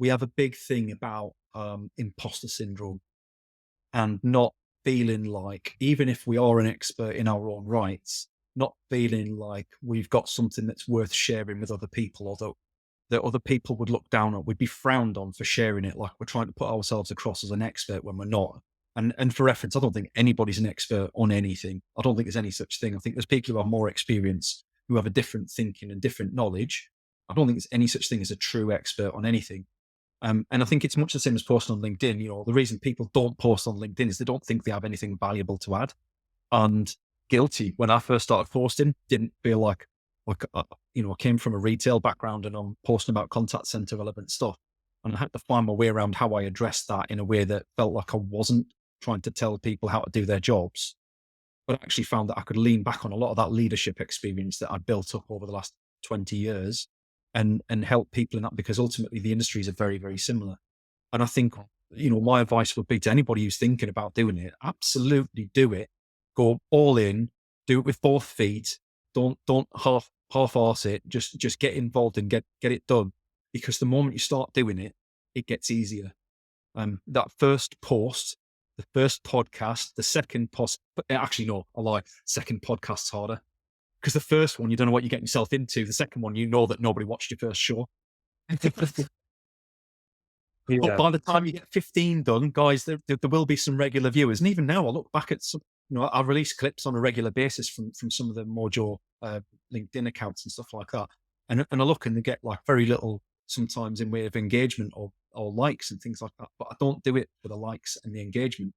we have a big thing about imposter syndrome and not feeling like, even if we are an expert in our own rights, not feeling like we've got something that's worth sharing with other people, although that other people would look down on, we'd be frowned on for sharing it, like we're trying to put ourselves across as an expert when we're not. And for reference, I don't think anybody's an expert on anything. I don't think there's any such thing. I think there's people who have more experience, who have a different thinking and different knowledge. I don't think there's any such thing as a true expert on anything. And I think it's much the same as posting on LinkedIn. You know, the reason people don't post on LinkedIn is they don't think they have anything valuable to add. And guilty, when I first started posting, didn't feel like you know, I came from a retail background and I'm posting about contact center relevant stuff. And I had to find my way around how I addressed that in a way that felt like I wasn't trying to tell people how to do their jobs, but I actually found that I could lean back on a lot of that leadership experience that I'd built up over the last 20 years and help people in that, because ultimately the industries are very, very similar. And I think, you know, my advice would be to anybody who's thinking about doing it, absolutely do it. Go all in, do it with both feet. Don't half-arse it. Just get involved and get it done. Because the moment you start doing it, it gets easier. That first post, the first podcast, the second post, actually no, I lie. Second podcast's harder. Because the first one, you don't know what you're getting yourself into. The second one, you know that nobody watched your first show. But Yeah. by the time you get 15 done, guys, there will be some regular viewers. And even now, I look back at some, you know, I release clips on a regular basis from some of the Mojo LinkedIn accounts and stuff like that. And I look and they get like very little sometimes in way of engagement or likes and things like that. But I don't do it for the likes and the engagement.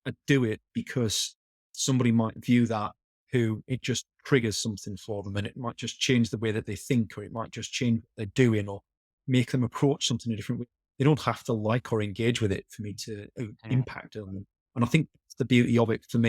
I do it because somebody might view that who it just triggers something for them, and it might just change the way that they think, or it might just change what they're doing, or make them approach something in a different way. They don't have to like or engage with it for me to impact on them. And I think that's the beauty of it for me.